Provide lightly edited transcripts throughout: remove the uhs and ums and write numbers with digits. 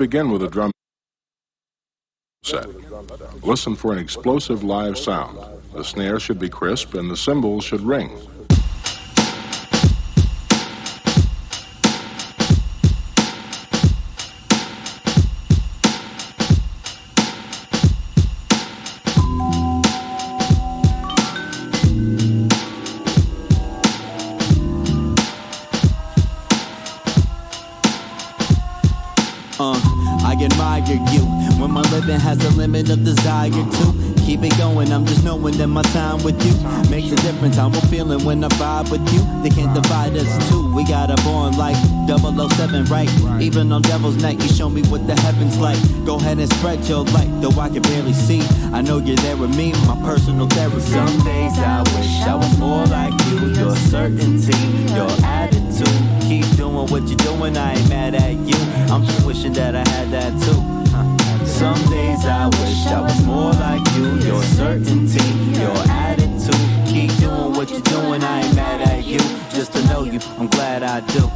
begin with a drum set. Listen for an explosive live sound. The snare should be crisp and the cymbals should ring. I admire you when my living has a limit of desire to keep it going. I'm just knowing that my time with you makes a difference. I'm a feeling when I vibe with you. They can't divide us two. We got a bond like 007, right? Even on Devil's Night, you show me what the heavens like. Go ahead and spread your light, though I can barely see. I know you're there with me, my personal therapy. Some days I wish I was more like you. Your certainty, your attitude. Keep doing what you're doing, I ain't mad at you. I'm just wishing that I had that too. Some days I wish I was more like you. Your certainty, your attitude. Keep doing what you're doing, I ain't mad at you. Just to know you, I'm glad I do.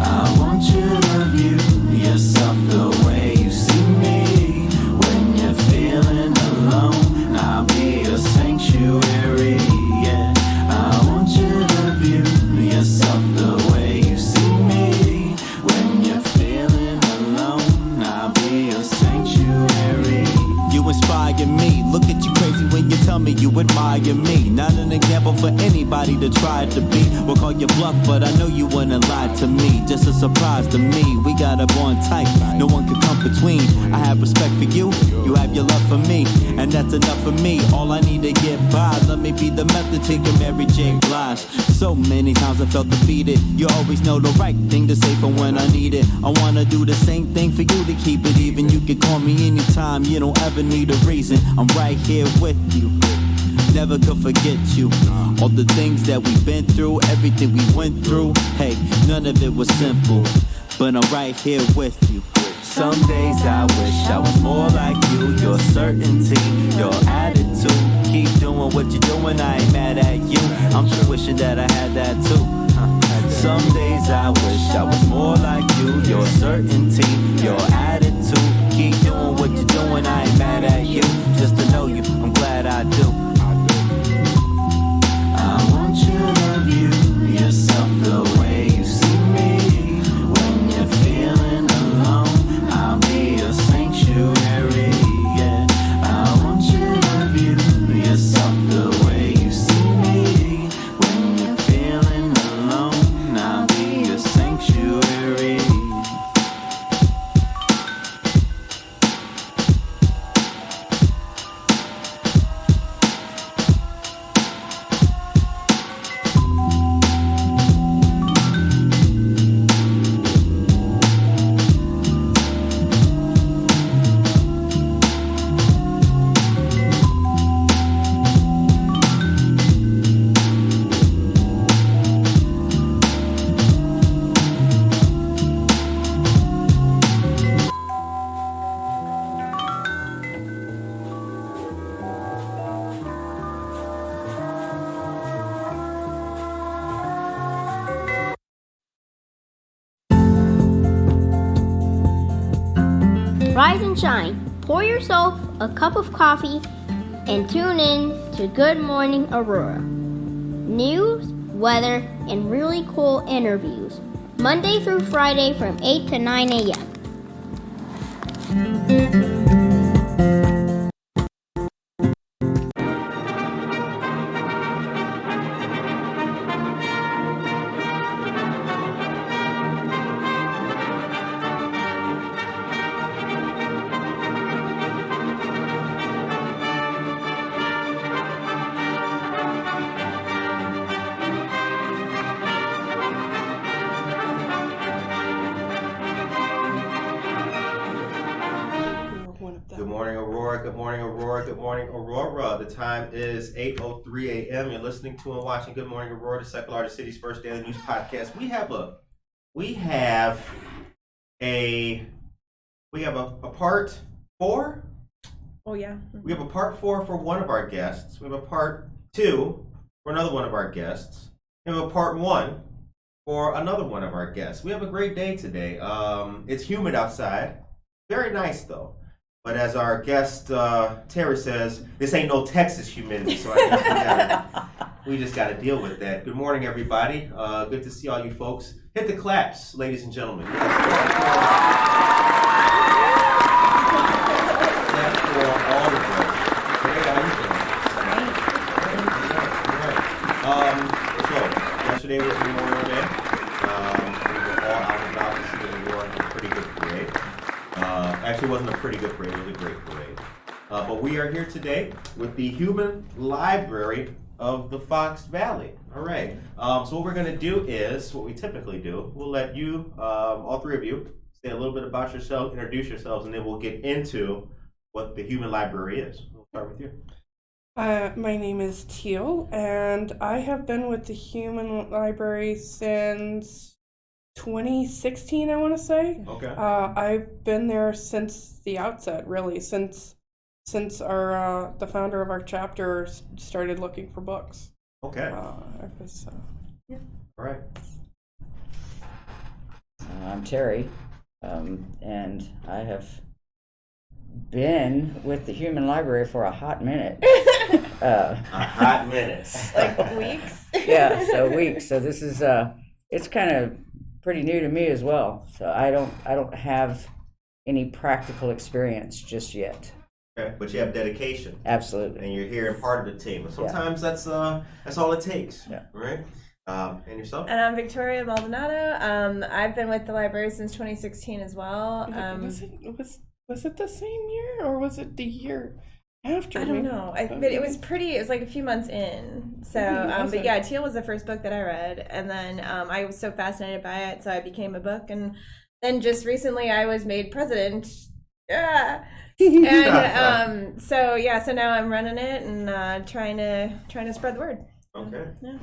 I want you to view yourself the way you see me. When you're feeling alone, I'll be a sanctuary, yeah. I want you to view yourself the way you see me. When you're feeling alone, I'll be a sanctuary. You inspire me. Look at you crazy when you tell me you admire me. Not an example for anybody to try to be. We'll call you bluff, but I know you wouldn't lie to me. Just a surprise to me. We got a bond tight, no one can come between. I have respect for you, you have your love for me, and that's enough for me. All I need to get by, let me be the method to your Mary J. Blige. So many times I felt defeated. You always know the right thing to say for when I need it. I wanna do the same thing for you to keep it even. You can call me anytime, you don't ever need a reason. I'm right here with you, never could forget you. All the things that we've been through, everything we went through. Hey, none of it was simple, but I'm right here with you. Some days I wish I was more like you. Your certainty, your attitude. Keep doing what you're doing, I ain't mad at you. I'm just wishing that I had that too. Some days I wish I was more like you. Your certainty, your attitude. Keep doing what you're doing, I ain't mad at you. Just to know you, I'm glad I do. I want you to view yourself the way you see me. When you're feeling alone, I'll be a sanctuary, yeah. I want you to view yourself the way you see me. When you're feeling alone, I'll be a sanctuary. Rise and shine. Pour yourself a cup of coffee and tune in to Good Morning Aurora. News, weather, and really cool interviews. Monday through Friday from 8 to 9 a.m. Good morning, Aurora. Good morning, Aurora. Good morning, Aurora. The time is 8:03 a.m. You're listening to and watching Good Morning Aurora, the second largest city's first daily news podcast. We have a part 4. Oh yeah. We have a part 4 for one of our guests. We have a part 2 for another one of our guests. We have a part 1 for another one of our guests. We have a great day today. It's humid outside. Very nice, though. But as our guest, Terry says, this ain't no Texas humidity, so I guess we just got to deal with that. Good morning, everybody. Good to see all you folks. Hit the claps, ladies and gentlemen. Clap for all of us. Hey, how you doing? So, yesterday was Memorial Day. We were all out and about to see the Aurora in a pretty good parade. Actually, it wasn't a pretty good parade, it was a great parade. But we are here today with the Human Library of the Fox Valley. All right. So what we're going to do is what we typically do. We'll let you, all three of you, say a little bit about yourself, introduce yourselves, and then we'll get into what the Human Library is. We'll start with you. My name is Teal, and I have been with the Human Library since 2016, I want to say. Okay. I've been there since the outset, really, since our the founder of our chapter started looking for books. Okay. All right. I'm Terry, and I have been with the Human Library for a hot minute. A hot minute. Like weeks? Yeah, so weeks. So this is it's kind of pretty new to me as well. So I don't have any practical experience just yet. Okay. But you have dedication. Absolutely. And you're here and part of the team. And sometimes that's all it takes. Yeah. Right? And yourself? And I'm Victoria Maldonado. I've been with the library since 2016 as well. Was it the same year, or was it the year after? I don't know. But it was like a few months in. So, but yeah, Teal was the first book that I read. And then I was so fascinated by it, so I became a book. And then just recently I was made president. Yeah. And so now I'm running it and trying to spread the word. Okay. Yeah.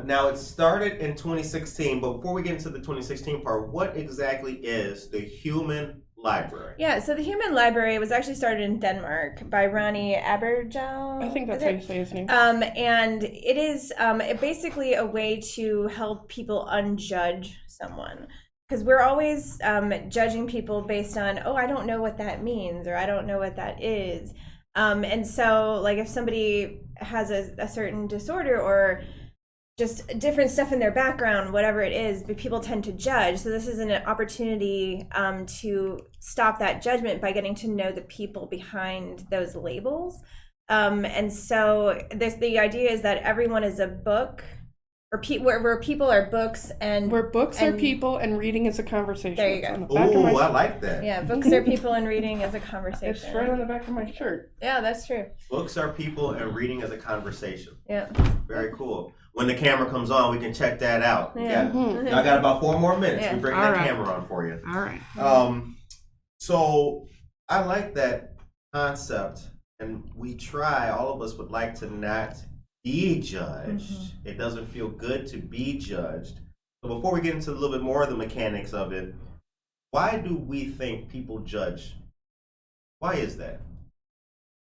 Now it started in 2016, but before we get into the 2016 part, what exactly is the Human Library? Yeah, so the Human Library was actually started in Denmark by Ronnie Abergel. I think that's how you say his name. And it is basically a way to help people unjudge someone. Because we're always judging people based on, I don't know what that means, or I don't know what that is. And so, like, if somebody has a certain disorder or just different stuff in their background, whatever it is, but people tend to judge. So this is an opportunity to stop that judgment by getting to know the people behind those labels. And so the idea is that everyone is a book, or where people are books, and where books are people and reading is a conversation. There you go. Oh, I like that. Yeah, books are people and reading is a conversation. It's right on the back of my shirt. Yeah, that's true. Books are people and reading is a conversation. Yeah. Very cool. When the camera comes on, we can check that out. Yeah. I got about 4 more minutes. Yeah. We bring that camera on for you. All right. So I like that concept, and all of us would like to not be judged. Mm-hmm. It doesn't feel good to be judged. So before we get into a little bit more of the mechanics of it, why do we think people judge? Why is that?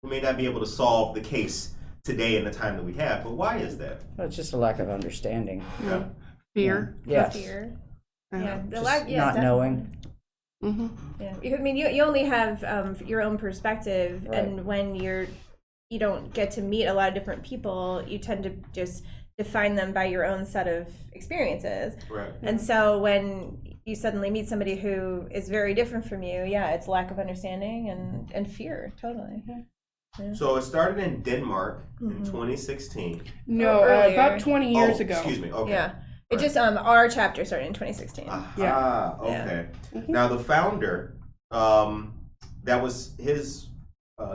We may not be able to solve the case today in the time that we have, but why is that? Well, it's just a lack of understanding. Yeah. Fear. Yes. Fear. Yeah. Yeah. The Just not not knowing. Mm-hmm. Yeah. I mean, you only have your own perspective, Right. and when you don't get to meet a lot of different people, you tend to just define them by your own set of experiences. Right. And so when you suddenly meet somebody who is very different from you, it's lack of understanding and fear. Totally. Yeah. So it started in Denmark in 2016. No, Earlier. about 20 years ago. Excuse me. Okay. Yeah. It just our chapter started in 2016. Yeah. Okay. Mm-hmm. Now the founder, that was his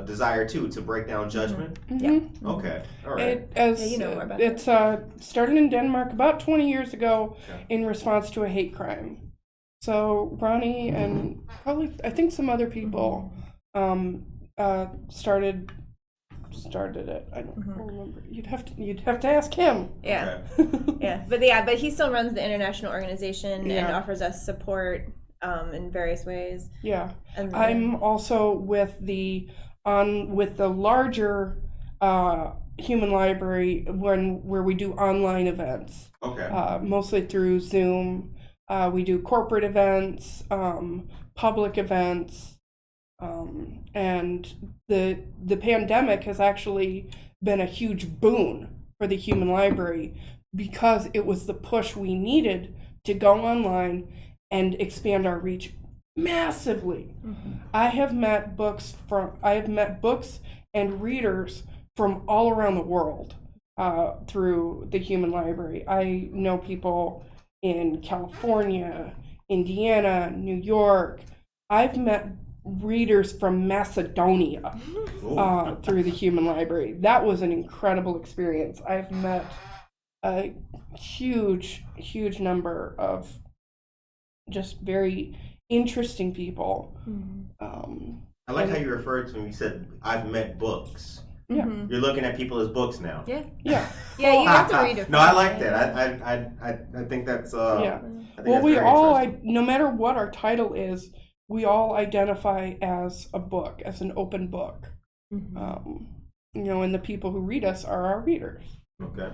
desire too, to break down judgment. Mm-hmm. Okay. All right. You know more about It's started in Denmark about 20 years ago Okay. in response to a hate crime. So Ronnie and probably I think some other people started it. I don't remember. You'd have to ask him. Yeah. Okay. But he still runs the international organization and offers us support in various ways. Yeah. And I'm also with the larger human library where we do online events, Okay. mostly through Zoom. We do corporate events, public events, and the pandemic has actually been a huge boon for the human library because it was the push we needed to go online and expand our reach massively. I have met books and readers from all around the world through the human library. I know people in California, Indiana, New York. I've met readers from Macedonia through the human library. That was an incredible experience. I've met a huge number of just very interesting people. I like how you referred to them. You said, I've met books. Yeah. You're looking at people as books now. Yeah. Yeah. Yeah, you have to read it. No, I like that. I think that's Yeah. I think Well, that's we very all, interesting. no matter what our title is, we all identify as a book, as an open book. And the people who read us are our readers. Okay.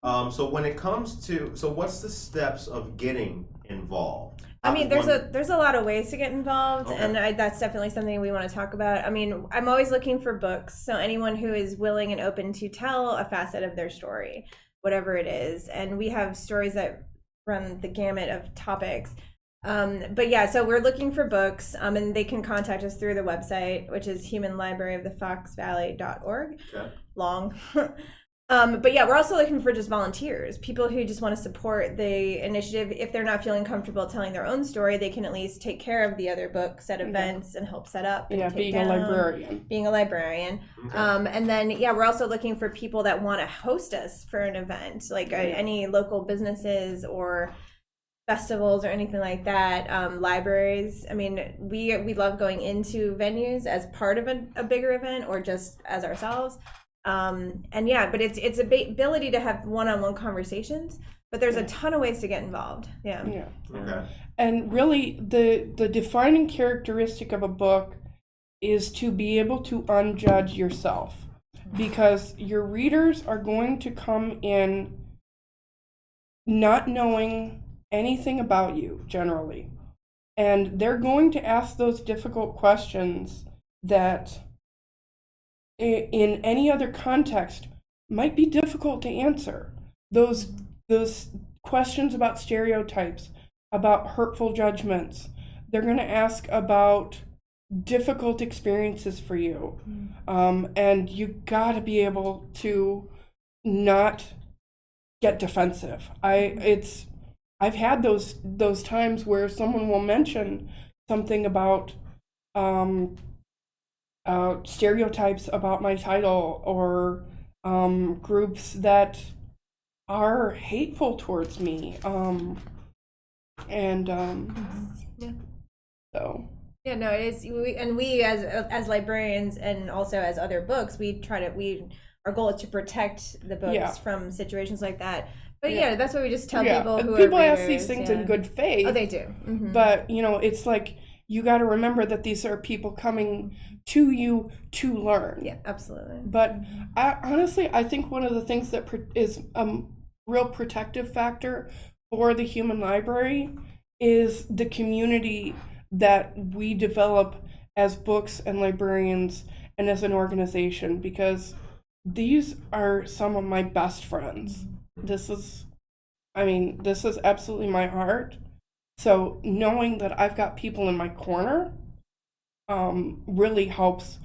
So when it comes to, what's the steps of getting involved? I mean, there's a lot of ways to get involved, Okay. and that's definitely something we want to talk about. I mean, I'm always looking for books, so anyone who is willing and open to tell a facet of their story, whatever it is. And we have stories that run the gamut of topics. But yeah, so we're looking for books, and they can contact us through the website, which is humanlibraryofthefoxvalley.org. Okay. Long. But yeah, we're also looking for just volunteers, people who just want to support the initiative. If they're not feeling comfortable telling their own story, they can at least take care of the other books at events and help set up. And Yeah, take being down, a librarian. Being a librarian. Okay. And then, yeah, we're also looking for people that want to host us for an event, like any local businesses or festivals or anything like that. Libraries. I mean, we love going into venues as part of a bigger event or just as ourselves. And yeah, but it's ability to have one-on-one conversations, but there's a ton of ways to get involved. Yeah. Okay. And really, the defining characteristic of a book is to be able to unjudge yourself, because your readers are going to come in not knowing anything about you generally, and they're going to ask those difficult questions that in any other context might be difficult to answer. Those questions about stereotypes, about hurtful judgments. They're going to ask about difficult experiences for you, and you got to be able to not get defensive. I've had those times where someone will mention something about stereotypes about my title or groups that are hateful towards me. So. Yeah, no, it is. We as librarians and also as other books, our goal is to protect the books from situations like that. But yeah, that's what we just tell people who people are ask readers, these things in good faith. Oh, they do. But it's like you got to remember that these are people coming to you to learn. Yeah, absolutely. But I think one of the things that is a real protective factor for the human library is the community that we develop as books and librarians and as an organization, because these are some of my best friends. This is absolutely my heart. So knowing that I've got people in my corner really helps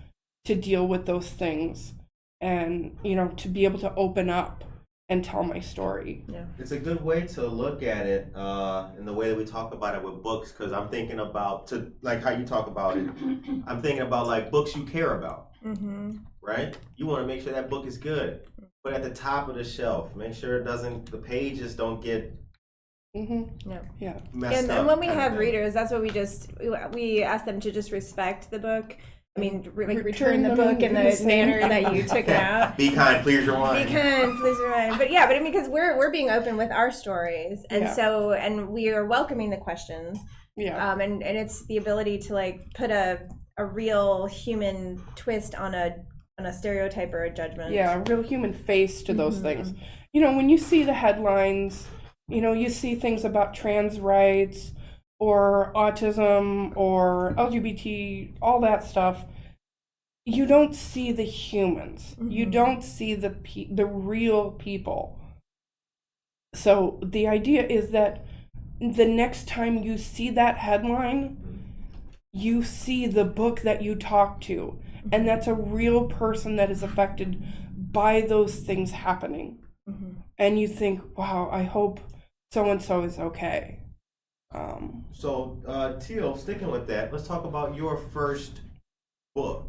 to deal with those things and, to be able to open up and tell my story. Yeah. It's a good way to look at it in the way that we talk about it with books, because I'm thinking about, like how you talk about it, I'm thinking about like books you care about, right? You want to make sure that book is good. Put it at the top of the shelf. Make sure the pages don't get messed up. And when we have readers, that's what we ask them to just respect the book. I mean, return the book in the manner that you took it out. Be kind, please rewind. Be kind, please rewind. But yeah, because we're being open with our stories, and and we are welcoming the questions. Yeah. And it's the ability to like put a real human twist on a a stereotype or a judgment. Yeah, a real human face to those things. You know, when you see the headlines, you know, you see things about trans rights or autism or LGBT, all that stuff. You don't see the humans. You don't see the real people. So the idea is that the next time you see that headline, you see the book that you talk to, and that's a real person that is affected by those things happening. And you think, wow, I hope so-and-so is okay. So, Teal, sticking with that, let's talk about your first book.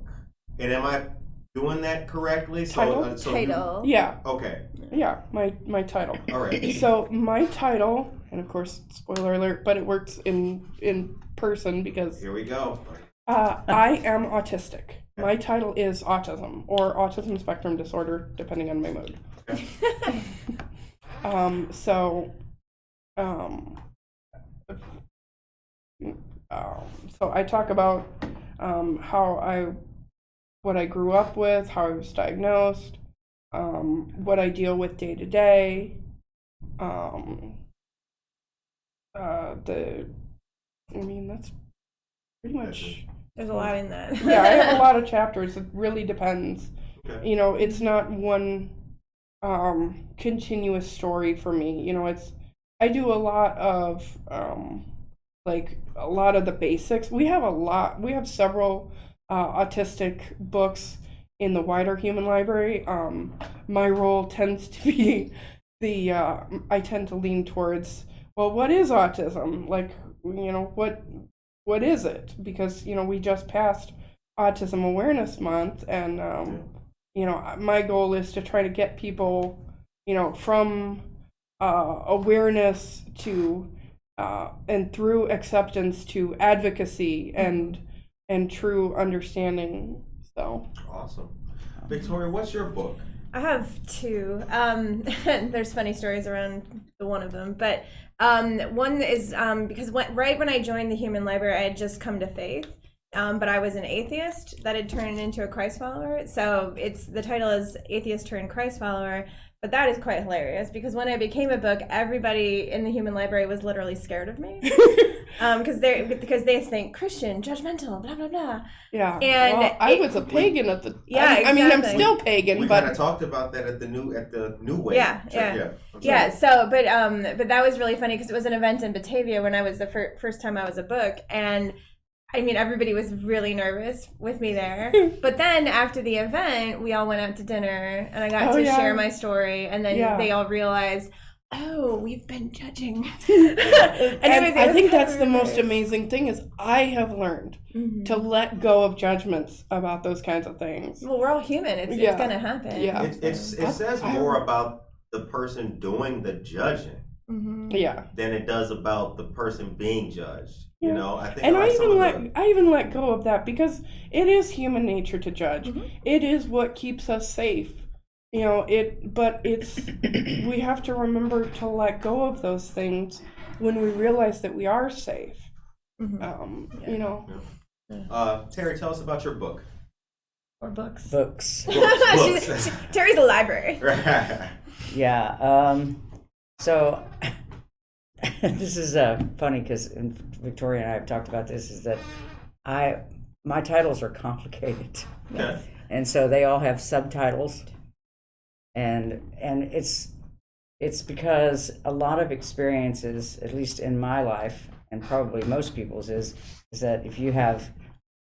And am I doing that correctly? Title? Title. Yeah, Okay. yeah, my title. All right. So my title, and of course, spoiler alert, but it works in person because Here we go. I am autistic. My title is autism or autism spectrum disorder, depending on my mood. Okay. So I talk about what I grew up with, how I was diagnosed, what I deal with day to day. That's pretty much. There's a lot in that. Yeah, I have a lot of chapters. It really depends. Okay. You know, it's not one continuous story for me. You know, I do a lot of like a lot of the basics. We have several autistic books in the wider human library. My role tends to be I tend to lean towards, well, what is autism? Like, you know, what is it? Because, you know, we just passed Autism Awareness Month, and you know, my goal is to try to get people, you know, from awareness to and through acceptance to advocacy and true understanding. So Awesome. Victoria, what's your book? I have two. There's funny stories around the one of them, but one is because right when I joined the Human Library, I had just come to faith, but I was an atheist that had turned into a Christ follower. So the title is Atheist Turned Christ Follower. But that is quite hilarious because when I became a book, everybody in the Human Library was literally scared of me because they think Christian, judgmental, blah blah blah. yeah, And well, I was a pagan at the. Yeah, I mean, I'm exactly. still pagan, We but kind of talked about that at the new way. Yeah, yeah. I'm Yeah, sorry. so but that was really funny because it was an event in Batavia when I was the first time I was a book, and I mean everybody was really nervous with me there. But then after the event, we all went out to dinner, and I got to share my story, and then they all realized, oh, we've been judging. and it I was think kind that's of the most nice. amazing thing is I have learned to let go of judgments about those kinds of things. Well, we're all human. It's gonna happen. Yeah. It says more about the person doing the judging Yeah. than it does about the person being judged. You know, I think. And like I even let go of that because it is human nature to judge. It is what keeps us safe. You know, we have to remember to let go of those things when we realize that we are safe. You know. Terry, tell us about your book. Or books. Books. Books. Terry's a library. Yeah. So this is funny because Victoria and I have talked about this. Is that my titles are complicated, Yeah. and so they all have subtitles, and it's because a lot of experiences, at least in my life, and probably most people's, is that if you have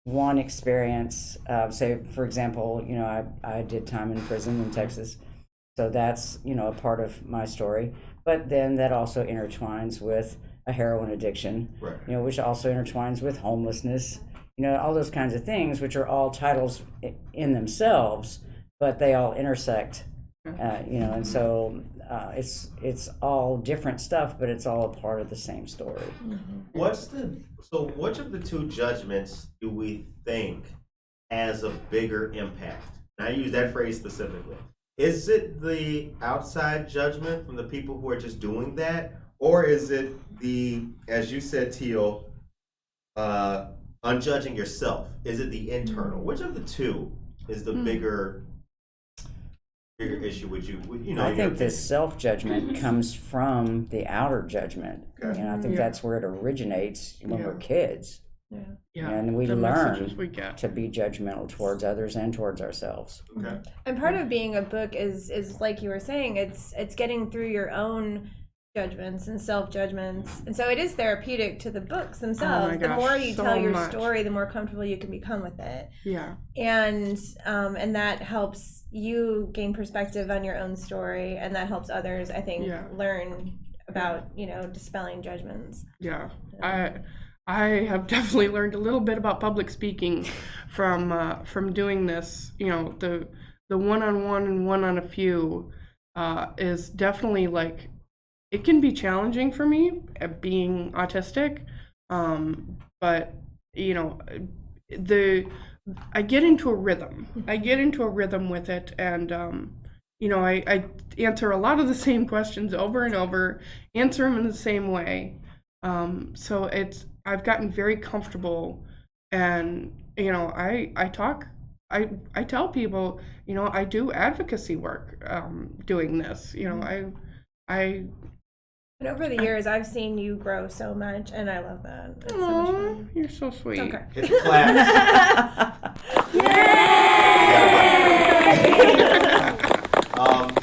one experience, say for example, you know, I did time in prison in Texas, so that's, you know, a part of my story. But then that also intertwines with a heroin addiction, Right. you know, which also intertwines with homelessness, you know, all those kinds of things, which are all titles in themselves, but they all intersect, you know, and so it's all different stuff, but it's all a part of the same story. So which of the two judgments do we think has a bigger impact? And I use that phrase specifically. Is it the outside judgment from the people who are just doing that? Or is it the, as you said, Teal, unjudging yourself? Is it the internal? Which of the two is the bigger issue with you? You know, I think this self-judgment comes from the outer judgment. Okay. And I think that's where it originates when we're kids. Yeah, And we the learn messages we get. to be judgmental towards others and towards ourselves. Okay. And part of being a book is like you were saying, it's getting through your own judgments and self-judgments, and so it is therapeutic to the books themselves. The gosh, more you so tell your much. story, the more comfortable you can become with it, Yeah. and that helps you gain perspective on your own story, and that helps others, I think, learn about, you know, dispelling judgments. Yeah. I have definitely learned a little bit about public speaking from doing this. You know, the one-on-one and one-on-a-few is definitely like, it can be challenging for me being autistic, but you know, I get into a rhythm. I get into a rhythm with it, and you know, I answer a lot of the same questions over and over, answer them in the same way. So I've gotten very comfortable, and you know, I tell people, you know, I do advocacy work doing this. You know, And over the years, I've seen you grow so much, and I love that. It's so much Aw, fun. you're so sweet. Okay. It's a class.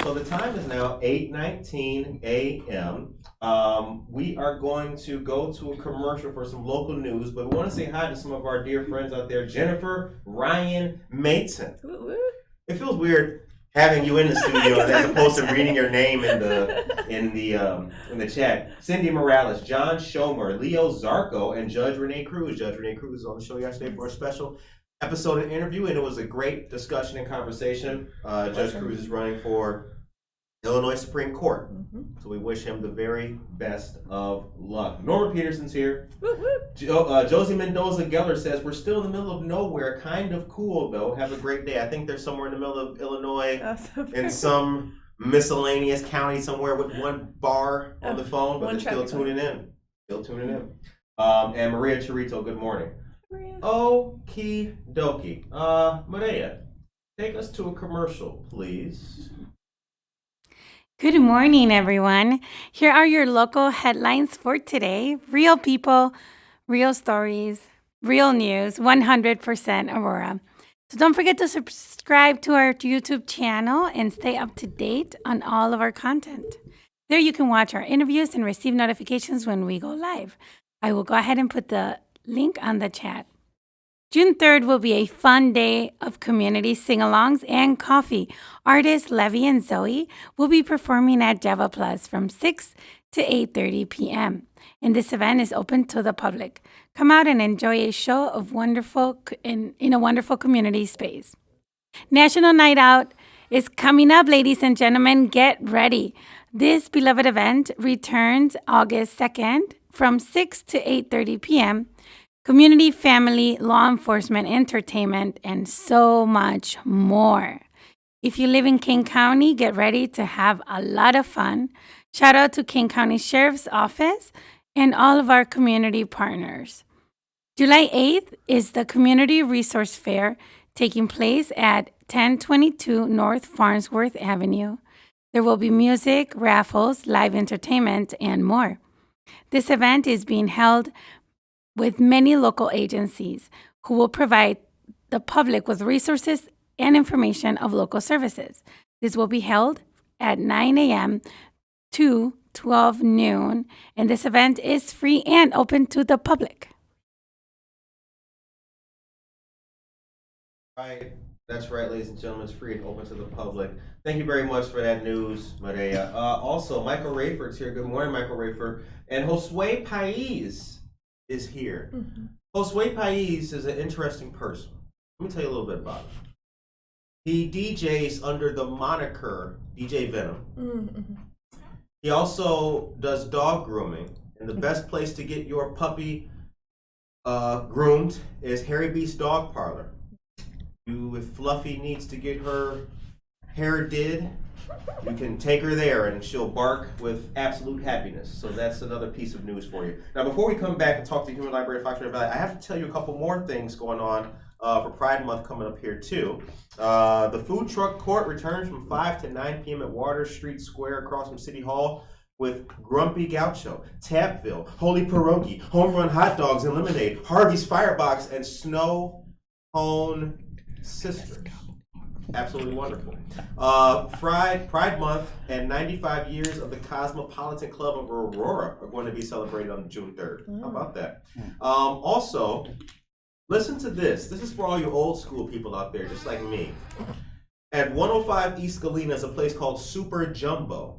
So the time is now 8:19 a.m. We are going to go to a commercial for some local news, but we want to say hi to some of our dear friends out there. Jennifer Ryan Mason. It feels weird having you in the studio as opposed to reading your name in the chat. Cindy Morales, John Schomer, Leo Zarco, and Judge Renee Cruz. Judge Renee Cruz was on the show yesterday for a special episode and interview, and it was a great discussion and conversation. Judge Cruz is running for Illinois Supreme Court, so we wish him the very best of luck. Norma Peterson's here. Josie Mendoza Geller says, we're still in the middle of nowhere, kind of cool though. Have a great day. I think they're somewhere in the middle of Illinois, in some miscellaneous county somewhere with one bar on the phone, but they're still tuning in. And Maria Chirito, good morning. Okie dokie. Maria, take us to a commercial, please. Good morning, everyone. Here are your local headlines for today. Real people, real stories, real news, 100% Aurora. So don't forget to subscribe to our YouTube channel and stay up to date on all of our content. There you can watch our interviews and receive notifications when we go live. I will go ahead and put the link on the chat. June 3rd will be a fun day of community sing-alongs and coffee. Artists Levi and Zoe will be performing at Java Plus from 6 to 8:30 p.m. And this event is open to the public. Come out and enjoy a show of in a wonderful community space. National Night Out is coming up, ladies and gentlemen. Get ready. This beloved event returns August 2nd from 6 to 8:30 p.m. Community, family, law enforcement, entertainment, and so much more. If you live in King County, get ready to have a lot of fun. Shout out to King County Sheriff's Office and all of our community partners. July 8th is the Community Resource Fair taking place at 1022 North Farnsworth Avenue. There will be music, raffles, live entertainment, and more. This event is being held with many local agencies who will provide the public with resources and information of local services. This will be held at 9 a.m. to 12 noon, and this event is free and open to the public. Right. That's right, ladies and gentlemen. It's free and open to the public. Thank you very much for that news, Maria. Also, Michael Rayford's here. Good morning, Michael Rayford. And Josue Pais is here. Josue Pais is an interesting person. Let me tell you a little bit about him. He DJs under the moniker DJ Venom. He also does dog grooming, and the best place to get your puppy groomed is Harry Beast Dog Parlor. If Fluffy needs to get her hair did, you can take her there and she'll bark with absolute happiness. So that's another piece of news for you. Now, before we come back and talk to Human Library of Foxbury Valley, I have to tell you a couple more things going on for Pride Month coming up here too. The food truck court returns from 5 to 9 p.m. at Water Street Square across from City Hall with Grumpy Gaucho, Tapville, Holy Pierogi, Home Run Hot Dogs and Lemonade, Harvey's Firebox, and Snow Cone Sisters. Absolutely wonderful. Pride Month and 95 years of the Cosmopolitan Club of Aurora are going to be celebrated on June 3rd. How about that? Also, listen to this. This is for all you old school people out there, just like me. At 105 East Galena is a place called Super Jumbo.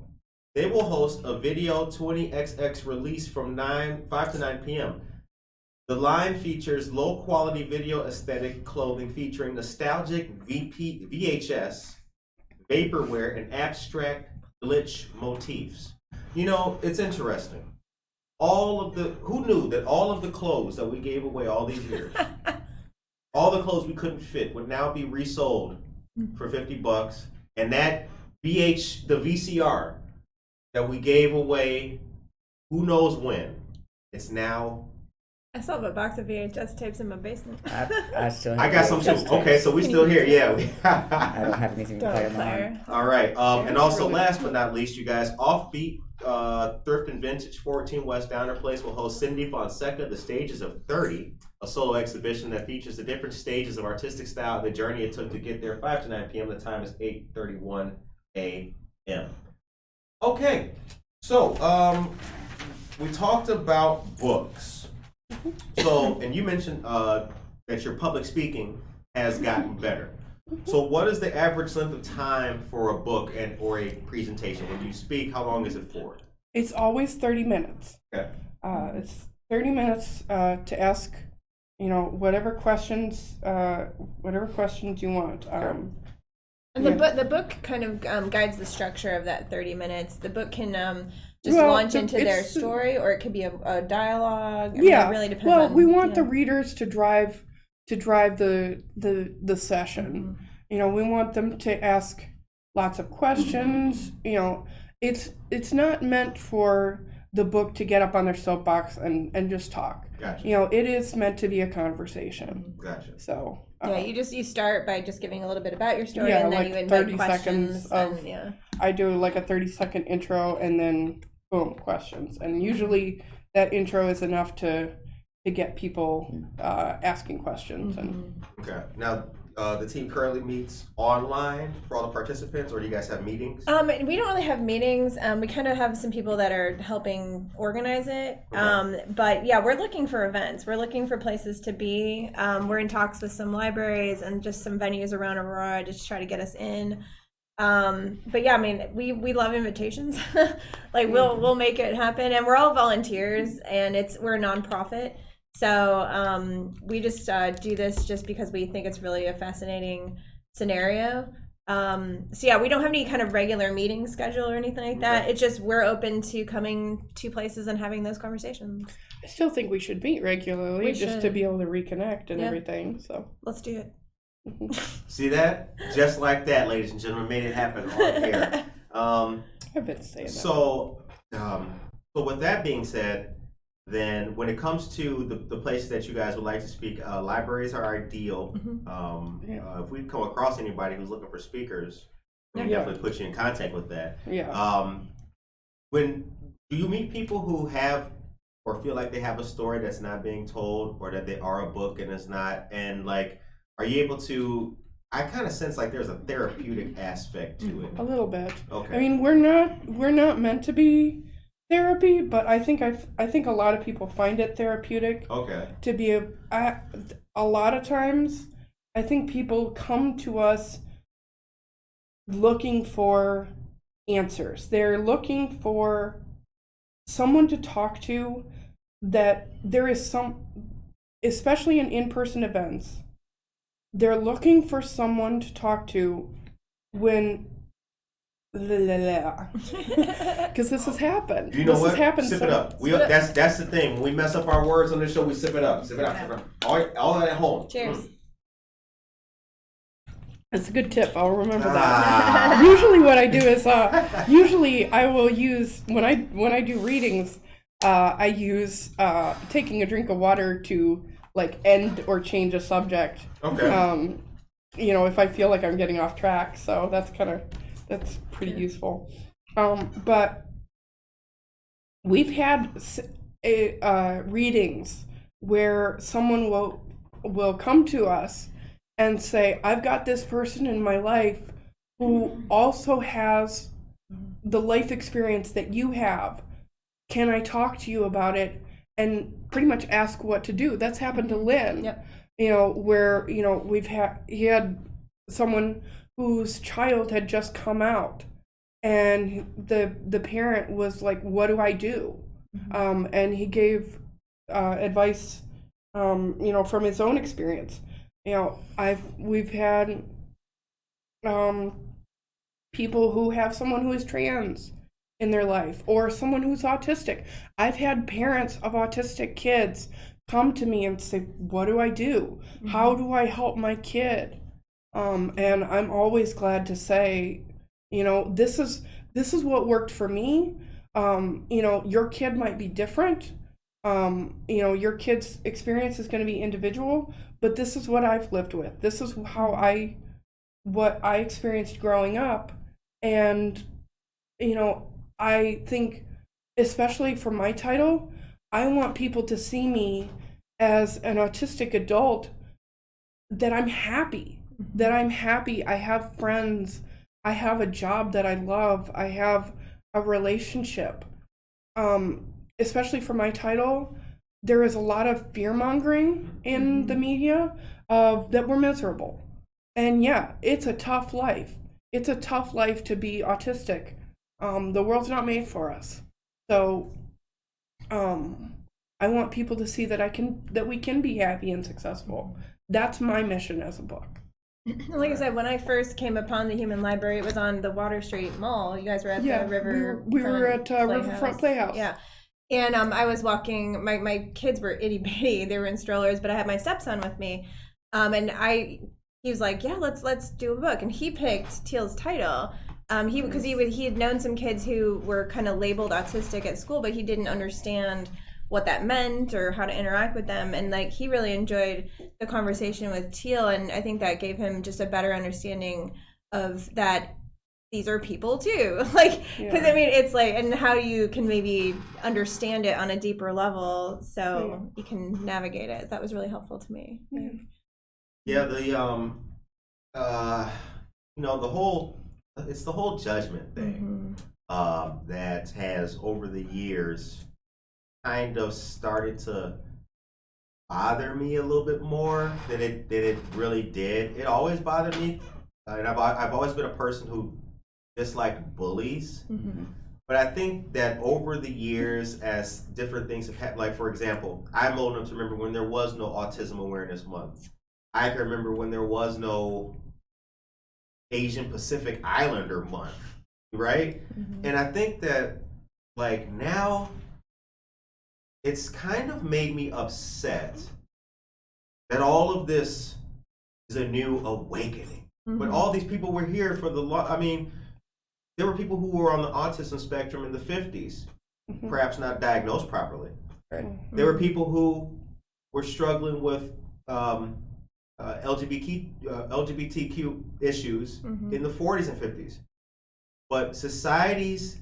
They will host a video 20XX release from 5 to 9 p.m. The line features low-quality video aesthetic clothing featuring nostalgic VHS, vaporware, and abstract glitch motifs. You know, it's interesting. Who knew that all of the clothes that we gave away all these years, all the clothes we couldn't fit would now be resold for $50, and that the VCR that we gave away, who knows when, it's now. I still have a box of VHS tapes in my basement. I still. I got some too. Okay, so we still here. Yeah. I don't have anything to play them on. All right. And also, last but not least, you guys, Offbeat Thrift and Vintage 14 West Downer Place will host Cindy Fonseca, The Stages of 30, a solo exhibition that features the different stages of artistic style and the journey it took to get there. 5 to 9 p.m. The time is 8:31 a.m. Okay, so we talked about books. So, and you mentioned that your public speaking has gotten better. So what is the average length of time for a book or a presentation? When you speak, how long is it for? It's always 30 minutes. Okay. It's 30 minutes to ask, whatever questions you want. And the book kind of guides the structure of that 30 minutes. The book can just launch into their story, or it could be a dialogue. I mean, it really depends on, we want the readers to drive the session. Mm-hmm. We want them to ask lots of questions. It's not meant for the book to get up on their soapbox and just talk. Gotcha. It is meant to be a conversation. Gotcha. So you start by just giving a little bit about your story, and then like you invite 30 questions. seconds of, I do like a 30-second intro, and then boom, questions. And usually that intro is enough to get people asking questions. And okay. Now, the team currently meets online for all the participants, or do you guys have meetings? We don't really have meetings. We kind of have some people that are helping organize it. Okay. But yeah, we're looking for events. We're looking for places to be. We're in talks with some libraries and just some venues around Aurora to try to get us in. But yeah, I mean, we love invitations. Like we'll make it happen, and we're all volunteers, and we're a nonprofit. So we just do this just because we think it's really a fascinating scenario. So yeah, we don't have any kind of regular meeting schedule or anything like that. It's just we're open to coming to places and having those conversations. I still think we should meet regularly to be able to reconnect and everything. So let's do it. See that? Just like that, ladies and gentlemen, made it happen on air. I've been saying that. So with that being said, then when it comes to the places that you guys would like to speak, libraries are ideal. If we come across anybody who's looking for speakers, we can definitely put you in contact with that. When do you meet people who have or feel like they have a story that's not being told, or that they are a book and it's not, and like, are you able to? I kind of sense like there's a therapeutic aspect to it. A little bit. Okay. I mean, we're not meant to be therapy, but I think a lot of people find it therapeutic. Okay. To be a lot of times, I think people come to us looking for answers. They're looking for someone to talk to, that there is especially in-person events, they're looking for someone to talk to when because this has happened. You know what? Sip it up. That's the thing. When we mess up our words on this show, we sip it up. Sip it up. All at home. Cheers. That's a good tip. I'll remember that. Usually what I do is usually I will use when I do readings, I use taking a drink of water to like end or change a subject. Okay. If I feel like I'm getting off track. So that's pretty useful. But we've had readings where someone will come to us and say, I've got this person in my life who also has the life experience that you have. Can I talk to you about it? And pretty much ask what to do. That's happened to Lynn. Yep. Where, he had someone whose child had just come out, and the parent was like, what do I do? And he gave advice, from his own experience. We've had people who have someone who is trans in their life, or someone who's autistic. I've had parents of autistic kids come to me and say, what do I do? How do I help my kid? And I'm always glad to say, this is what worked for me. Your kid might be different. Your kid's experience is going to be individual, but this is what I've lived with. This is what I experienced growing up. And, I think, especially for my title, I want people to see me as an autistic adult, that I'm happy, I have friends, I have a job that I love, I have a relationship. Especially for my title, there is a lot of fear-mongering in the media that we're miserable. And yeah, it's a tough life. It's a tough life to be autistic. The world's not made for us. So I want people to see that we can be happy and successful. That's my mission as a book. Like I said, when I first came upon the Human Library, it was on the Water Street Mall. You guys were at the River. We were at Riverfront Playhouse. Yeah. And I was walking, my kids were itty bitty, they were in strollers, but I had my stepson with me. And he was like, yeah, let's do a book. And he picked Teal's title. Because he had known some kids who were kind of labeled autistic at school, but he didn't understand what that meant or how to interact with them. And like, he really enjoyed the conversation with Teal. And I think that gave him just a better understanding of that these are people too. Like, because I mean, it's like, and how you can maybe understand it on a deeper level so you can navigate it. That was really helpful to me. Yeah, it's the whole judgment thing that has over the years kind of started to bother me a little bit more than it really did. It always bothered me, and I've always been a person who disliked bullies. But I think that over the years, as different things have happened, like for example, I'm old enough to remember when there was no Autism Awareness Month. I can remember when there was no Asian Pacific Islander Month, right? And I think that like now it's kind of made me upset that all of this is a new awakening. But all these people were here for I mean, there were people who were on the autism spectrum in the 50s, perhaps not diagnosed properly. There were people who were struggling with LGBTQ issues in the 40s and 50s. But society's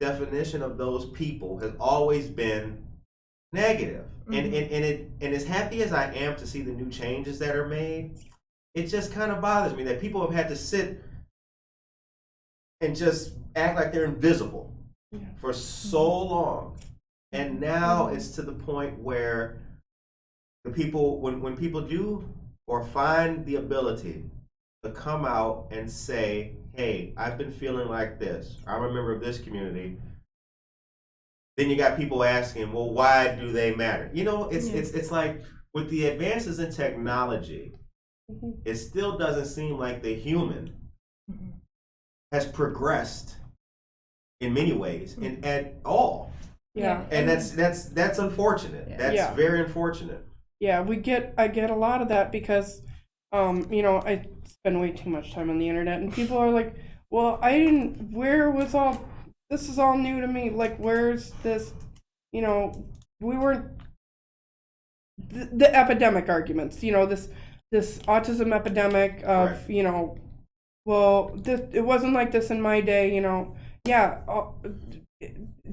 definition of those people has always been negative. And as happy as I am to see the new changes that are made, it just kind of bothers me that people have had to sit and just act like they're invisible for so long. And now it's to the point where the people, when people do or find the ability to come out and say, hey, I've been feeling like this, I'm a member of this community, then you got people asking, well, why do they matter? You know, it's like with the advances in technology, it still doesn't seem like the human has progressed in many ways and at all. And that's unfortunate. That's very unfortunate. Yeah, I get a lot of that because, I spend way too much time on the internet, and people are like, well, this is all new to me. Like, where's this, we weren't the epidemic arguments. This autism epidemic of Right. Well, it wasn't like this in my day. Yeah,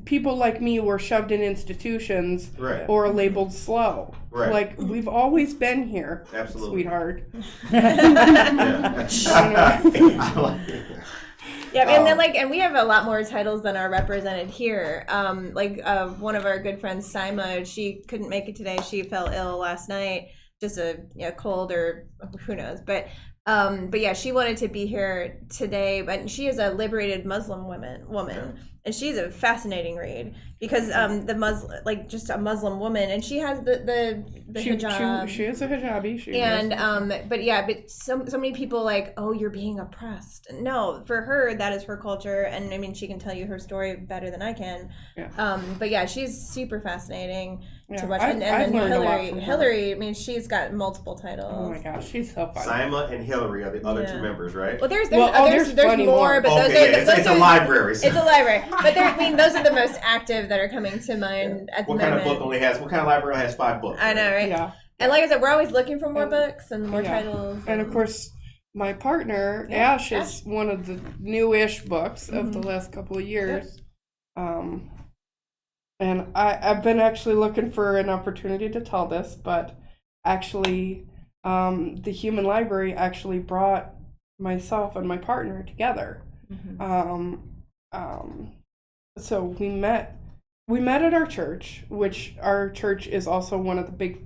people like me were shoved in institutions Right. or labeled slow. Right. Like, we've always been here, Absolutely. sweetheart. Yeah. I like it. Yeah, and then and we have a lot more titles than are represented here. One of our good friends, Sima, she couldn't make it today. She fell ill last night, just a cold or who knows. But yeah, she wanted to be here today. But she is a liberated Muslim woman, and she's a fascinating read because the Muslim, just a Muslim woman, and she has the hijab. She is a hijabi. But so many people oh, you're being oppressed. No, for her that is her culture, and I mean she can tell you her story better than I can. Yeah. But yeah, she's super fascinating to watch. I've And learned a lot Hillary, from her. Hillary, I mean she's got multiple titles. Oh my gosh, she's so fun. Sima and Hillary are the other two members, right? Well, there's there's plenty more, more. but Okay, those are yeah, it's a library. so- It's a library, but those are the most active that are coming to mind at the What moment. what kind of library has 5 books? I know, right? Yeah. And like I said, we're always looking for more And- books and more yeah. titles. And of course, my partner, Yeah, Ash, is one of the newish books of the last couple of years. And I've been actually looking for an opportunity to tell this, but actually, the Human Library actually brought myself and my partner together. So we met at our church, which our church is also one of the big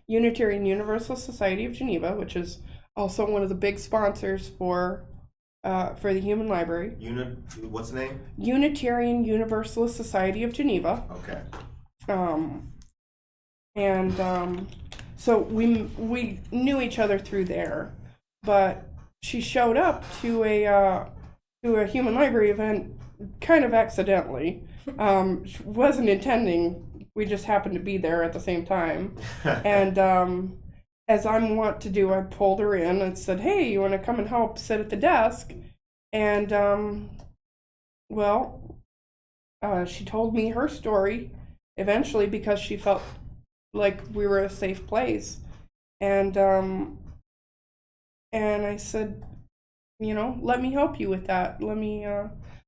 Unitarian Universalist Society of Geneva, which is also one of the big sponsors for the Human Library. What's the name? Unitarian Universalist Society of Geneva. Okay. So we knew each other through there, but she showed up to a Human Library event kind of accidentally. She wasn't intending. We just happened to be there at the same time, and as I'm wont to do, I pulled her in and said, "Hey, you want to come and help sit at the desk?" And she told me her story eventually because she felt like we were a safe place, and I said, let me help you with that. Let me.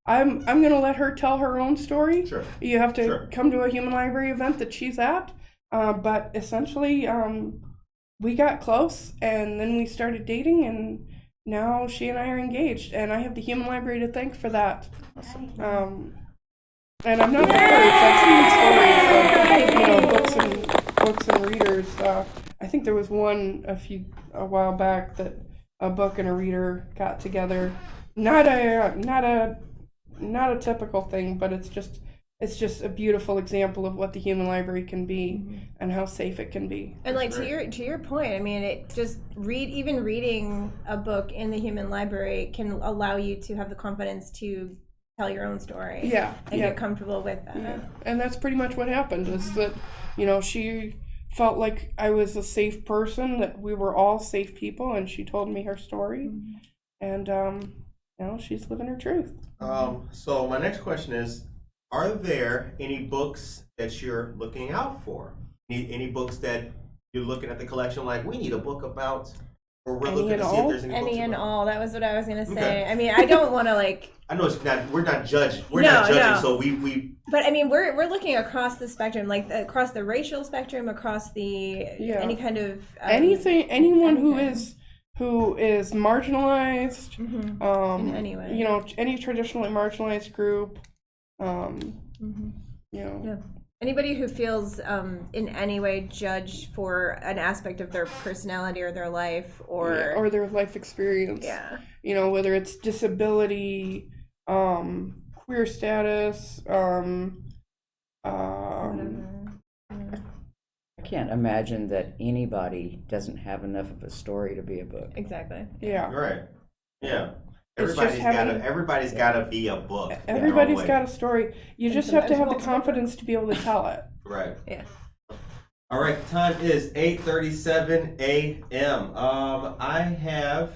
I'm gonna let her tell her own story. Sure. You have to Sure. come to a Human Library event that she's at. But essentially, we got close, and then we started dating, and now she and I are engaged, and I have the Human Library to thank for that. And I'm not the first. I've seen stories of books and readers. I think there was one a while back that a book and a reader got together. Not a typical thing, but it's just a beautiful example of what the Human Library can be and how safe it can be. And to your point, I mean, it just reading a book in the Human Library can allow you to have the confidence to tell your own story. Yeah, and yeah. get comfortable with that. Yeah. And that's pretty much what happened. Is that she felt like I was a safe person, that we were all safe people, and she told me her story, and she's living her truth. So my next question is, are there any books that you're looking out for? Any books that you're looking at the collection like, we need a book about, or we're looking to see if there's any books Any and about? all. That was what I was gonna say. Okay. I mean, I don't want to I know we're not judging. We're No, not judging, no. so we. But I mean, we're looking across the spectrum, across the racial spectrum, across the any kind of anyone who is marginalized, in any way. any traditionally marginalized group, Yeah. Anybody who feels in any way judged for an aspect of their personality or their life or their life experience. Yeah. Whether it's disability, queer status, I can't imagine that anybody doesn't have enough of a story to be a book. Exactly. Yeah. Right. Yeah. It's just Everybody's gotta be a book. Everybody's got a story. You just have to have the confidence to be able to tell it. Right. Yeah. All right. Time is 8:37 a.m. I've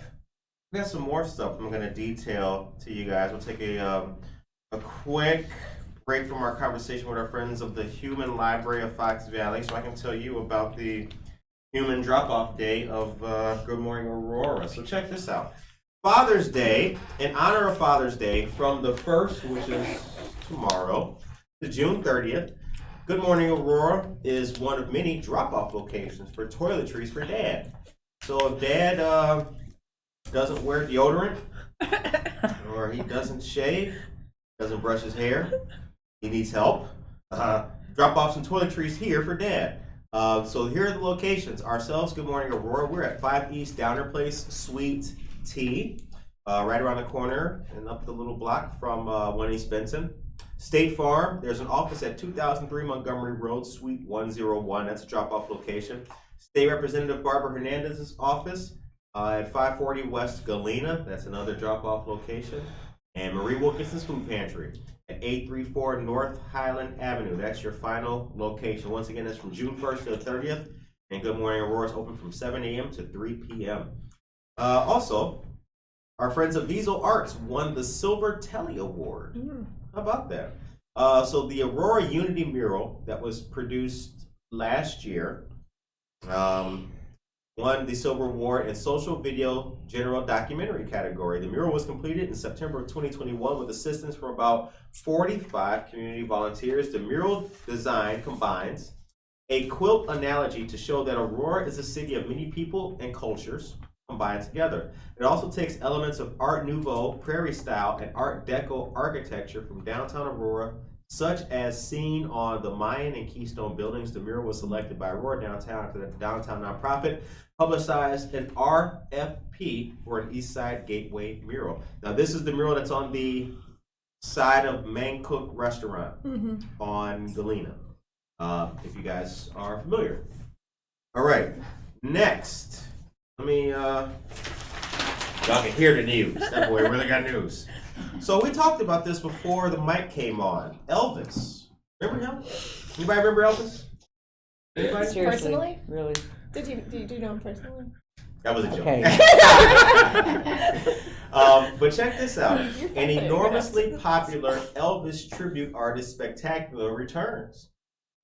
got some more stuff I'm gonna detail to you guys. We'll take a quick break from our conversation with our friends of the Human Library of Fox Valley so I can tell you about the Human Drop-Off Day of Good Morning Aurora. So check this out. Father's Day, in honor of Father's Day, from the 1st, which is tomorrow, to June 30th, Good Morning Aurora is one of many drop-off locations for toiletries for Dad. So if Dad doesn't wear deodorant, or he doesn't shave, doesn't brush his hair, he needs help, drop off some toiletries here for Dad. So here are the locations. Ourselves, Good Morning Aurora, we're at 5 East Downer Place, Suite T, right around the corner and up the little block from 1 East Benson. State Farm, there's an office at 2003 Montgomery Road, Suite 101. That's a drop-off location. State Representative Barbara Hernandez's office at 540 West Galena. That's another drop-off location. And Marie Wilkinson's Food Pantry at 834 North Highland Avenue. That's your final location. Once again, that's from June 1st to the 30th. And Good Morning Aurora is open from 7 a.m. to 3 p.m. Also, our friends of Hazel Arts won the Silver Telly Award. How about that? So the Aurora Unity mural that was produced last year won the Silver Award in Social Video General Documentary category. The mural was completed in September of 2021 with assistance from about 45 community volunteers. The mural design combines a quilt analogy to show that Aurora is a city of many people and cultures combined together. It also takes elements of Art Nouveau, Prairie style, and Art Deco architecture from downtown Aurora, such as seen on the Mayan and Keystone buildings. The mural was selected by Aurora Downtown after the downtown nonprofit publicized an RFP for an East Side Gateway mural. Now this is the mural that's on the side of Man Cook Restaurant on Galena, if you guys are familiar. All right, next. Let me, y'all can hear the news. That boy really got news. So we talked about this before the mic came on. Elvis. Remember him? Anybody remember Elvis? Anybody? Seriously, Personally? really? Do you know him personally? That was a joke. Okay. But check this out. An enormously popular Elvis tribute artist spectacular returns.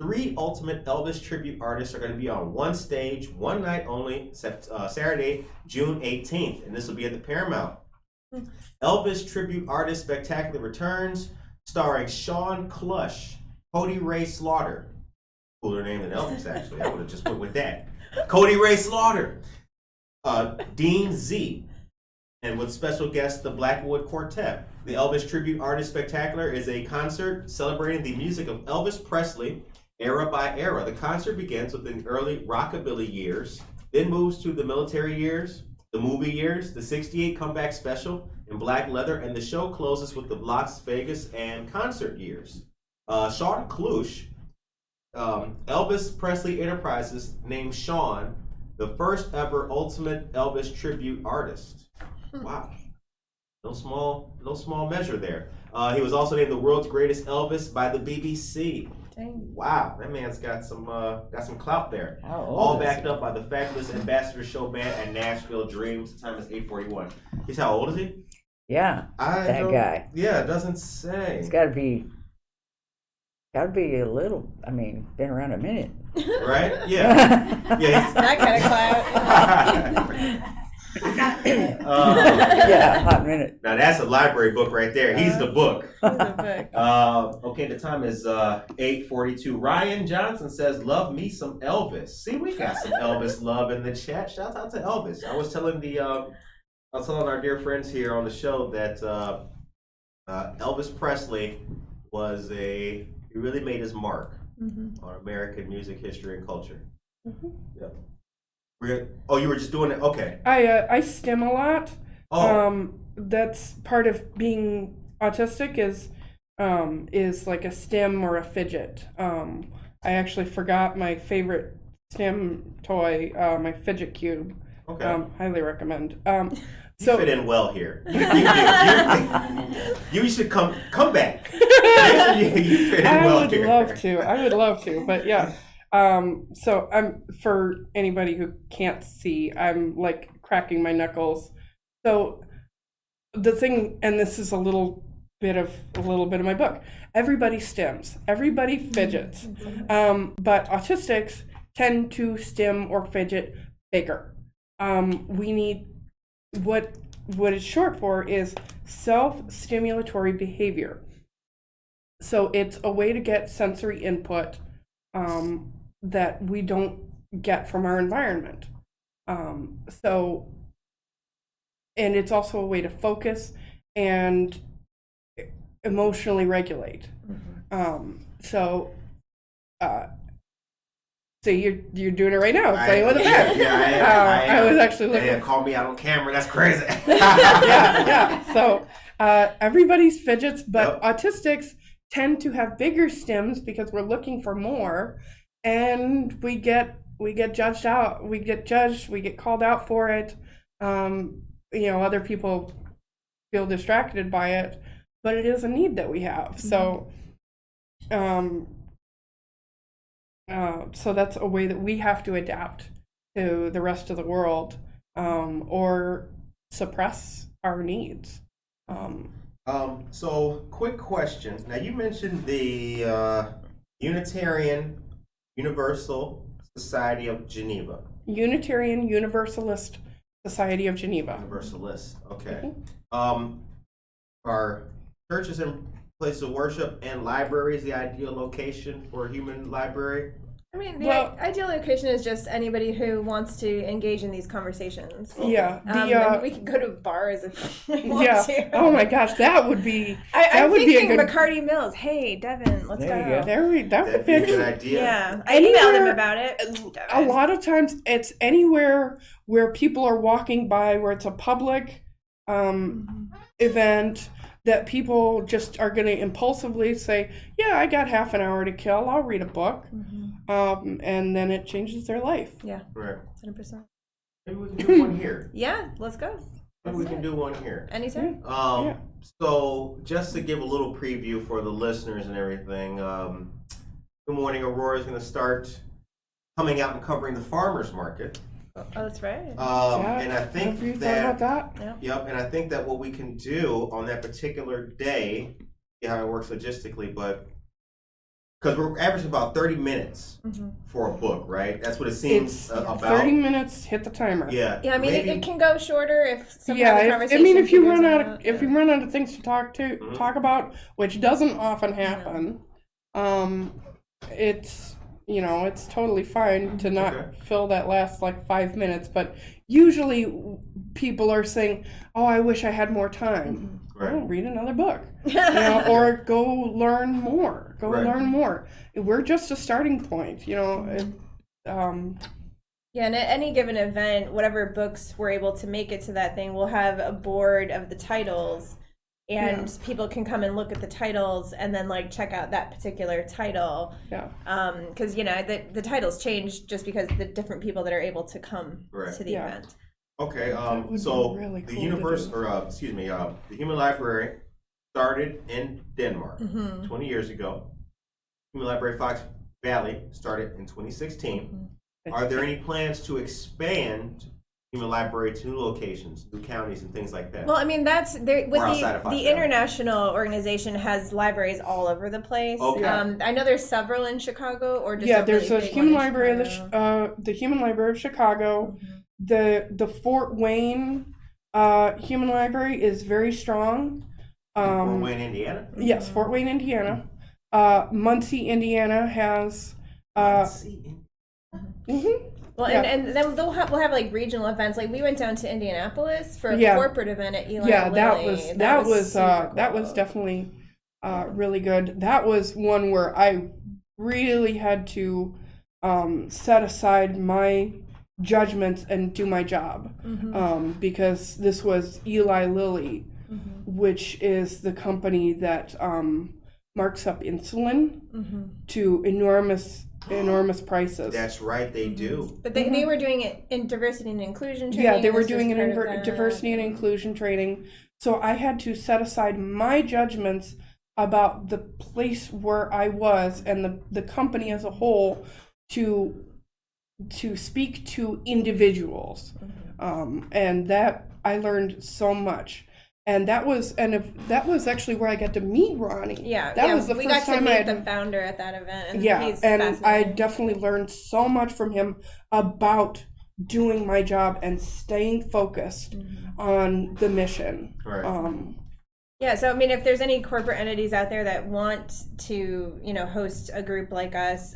3 ultimate Elvis tribute artists are going to be on one stage, one night only, Saturday, June 18th, and this will be at the Paramount. Elvis tribute artist spectacular returns, starring Sean Clush, Cody Ray Slaughter, cooler name than Elvis actually. I would have just went with that. Cody Ray Slaughter, Dean Z, and with special guest the Blackwood Quartet. The Elvis tribute artist spectacular is a concert celebrating the music of Elvis Presley, era by era. The concert begins with the early rockabilly years, then moves to the military years, the movie years, the '68 comeback special in black leather, and the show closes with the Las Vegas and concert years. Sean Clush, Elvis Presley Enterprises named Sean the first ever ultimate Elvis tribute artist. Wow. No small measure there. He was also named the world's greatest Elvis by the BBC. Dang. Wow, that man's got some clout there. How old All is backed he? up by the fabulous Ambassador Show Band and Nashville Dreams. The time is 8:41. He's how old is he? Yeah, that guy. Yeah, it doesn't say. It's got to be a little. I mean, been around a minute. Right? Yeah. Yeah. That kind of clout. Yeah, hot minute. Now that's a library book right there. He's the book. He's a book. Okay, the time is 8:42. Ryan Johnson says, "Love me some Elvis." See, we got some Elvis love in the chat. Shout out to Elvis. I was telling our dear friends here on the show that Elvis Presley he really made his mark on American music history and culture. Yep. You were just doing it? Okay. I stim a lot. Oh. That's part of being autistic is like a stim or a fidget. I actually forgot my favorite stim toy, my fidget cube. Okay. Highly recommend. You fit in well here. You should come back. You fit in I well would here. I would love to, but yeah. So I'm, for anybody who can't see, I'm like cracking my knuckles. So the thing, and this is a little little bit of my book. Everybody stims, everybody fidgets, but autistics tend to stim or fidget bigger. We need what it's short for is self-stimulatory behavior. So it's a way to get sensory input that we don't get from our environment. And it's also a way to focus and emotionally regulate. So you're doing it right now, playing with a pen. Yeah, I am. I was actually looking. They call me out on camera. That's crazy. yeah. So everybody's fidgets, but autistics tend to have bigger stims because we're looking for more, and we get judged out. We get judged. We get called out for it. Other people feel distracted by it, but it is a need that we have. So, so that's a way that we have to adapt to the rest of the world, or suppress our needs. So, quick question. Now, you mentioned the Unitarian Universal Society of Geneva. Unitarian Universalist Society of Geneva. Universalist. Okay. Are churches and places of worship and libraries the ideal location for a human library? I mean, the ideal location is just anybody who wants to engage in these conversations. Yeah. And we can go to bars if we want to. Oh my gosh, that would be. I'm thinking McCarty Mills. Hey, Devin, let's There go. you go. That would be a good idea. Yeah, I emailed him about it. A lot of times, it's anywhere where people are walking by, where it's a public event that people just are going to impulsively say, "Yeah, I got half an hour to kill. I'll read a book," and then it changes their life. Yeah, Right. 100%. Maybe we can do one here. Yeah, let's go. Maybe we can do one here. Anytime. So just to give a little preview for the listeners and everything, Good Morning Aurora is going to start coming out and covering the farmers market. Oh, that's right. And I think Have you that, thought about that? yep, and I think that what we can do on that particular day, how it works logistically, but because we're averaging about 30 minutes for a book, right? That's what it seems about. 30 minutes. Hit the timer. Yeah. Yeah, I mean, maybe, it can go shorter if some Yeah, kind of if conversation. you figures run out, out if you run out of things to talk about, which doesn't often happen, it's it's totally fine to not fill that last 5 minutes, but usually people are saying, "Oh, I wish I had more time." Right. Well, read another book, or go learn more. Learn more. We're just a starting point, Yeah, and at any given event, whatever books we're able to make it to that thing, we'll have a board of the titles, and people can come and look at the titles and then check out that particular title. Yeah. Because the titles change just because the different people that are able to come to the event. Okay. would So be really the cool to do. the Human Library started in Denmark 20 years ago. Human Library Fox Valley started in 2016. Are there any plans to expand Human Library to new locations, new counties, and things like that? Well, I mean, that's there with outside of Fox the Valley. international organization has libraries all over the place. Okay. I know there's several in Chicago, or just There's really a big Human one in Library Chicago. the Human Library of Chicago. The Fort Wayne Human Library is very strong. Fort Wayne, Indiana? Yes, Fort Wayne, Indiana. Muncie, Indiana has. Well, and then we'll have regional events. We went down to Indianapolis for a corporate event at Eli. Yeah, Lilly. that was super that cool. was definitely really good. That was one where I really had to set aside my judgments and do my job, because this was Eli Lilly, which is the company that marks up insulin to enormous prices. That's right, they do. But they were doing it in diversity and inclusion training. Yeah, they were This was doing it part in of that. diversity and inclusion training. So I had to set aside my judgments about the place where I was and the company as a whole to speak to individuals. And that I learned so much. and that was actually where I got to meet Ronnie. Yeah, that was the we first got to time meet I had the founder at that event. And yeah, he's and I fascinating. definitely learned so much from him about doing my job and staying focused on the mission. Right. Yeah, so I mean, if there's any corporate entities out there that want to, host a group like us,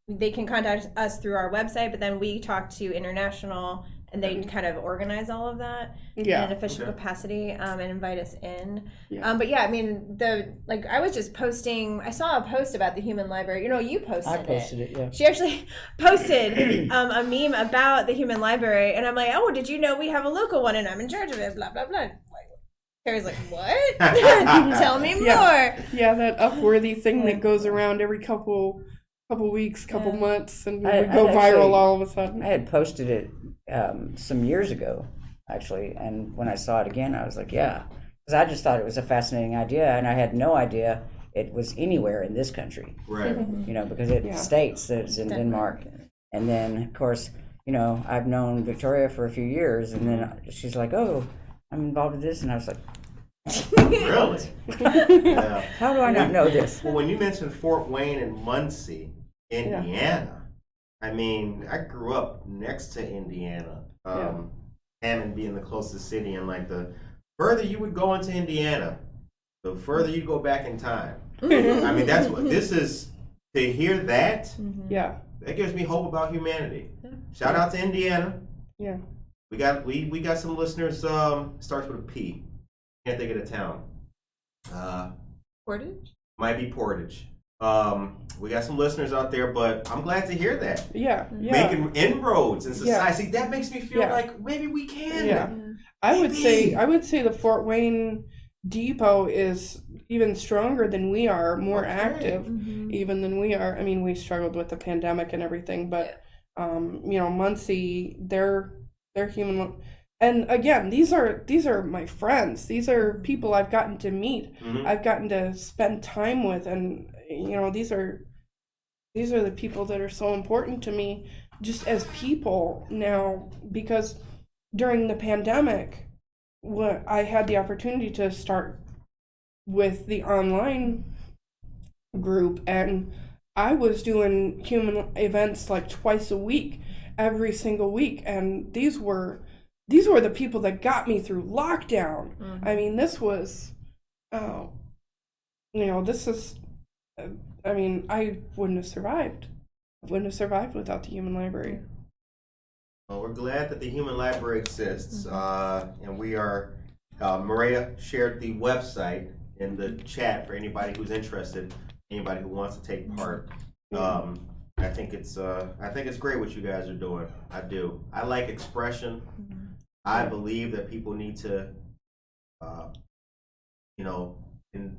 they can contact us through our website, but then we talk to international and they kind of organize all of that in an official capacity and invite us in. But yeah, I mean, I was just posting, I saw a post about the Human Library. You posted it. I posted it, yeah. She actually posted a meme about the Human Library, and I'm like, oh, did you know we have a local one and I'm in charge of it, blah, blah, blah. Carrie's like, what? Tell me more. Yeah, that Upworthy thing that goes around every couple weeks, couple months, and we go viral all of a sudden. I had posted it some years ago, actually, and when I saw it again, I was like, yeah, because I just thought it was a fascinating idea, and I had no idea it was anywhere in this country. Right. Because it states that it's in Denmark, and then of course, I've known Victoria for a few years, and then she's like, oh, I'm involved in this, and I was like, really? Yeah. How do I not know this? Well, when you mentioned Fort Wayne and Muncie, Indiana, I mean, I grew up next to Indiana, Hammond being the closest city, and like the further you would go into Indiana, the further you go back in time. I mean, that's what this is. To hear that, that gives me hope about humanity. Shout out to Indiana. Yeah. We got some listeners. Starts with a P. Can't think of the town. Portage? Might be Portage. We got some listeners out there, but I'm glad to hear that. Yeah. Making inroads in society. See, that makes me feel like maybe we can. Yeah. I would say the Fort Wayne depot is even stronger than we are, more active even than we are. I mean, we struggled with the pandemic and everything, but Muncie, they're human. And again, these are my friends. These are people I've gotten to meet. I've gotten to spend time with, and these are the people that are so important to me just as people now, because during the pandemic, I had the opportunity to start with the online group, and I was doing human events like twice a week, every single week, and these were the people that got me through lockdown. I mean, this was, this is, I mean, I wouldn't have survived. I wouldn't have survived without the Human Library. Well, we're glad that the Human Library exists, and we are. Maria shared the website in the chat for anybody who's interested, anybody who wants to take part. I think it's great what you guys are doing. I do. I like expression. I believe that people need to, and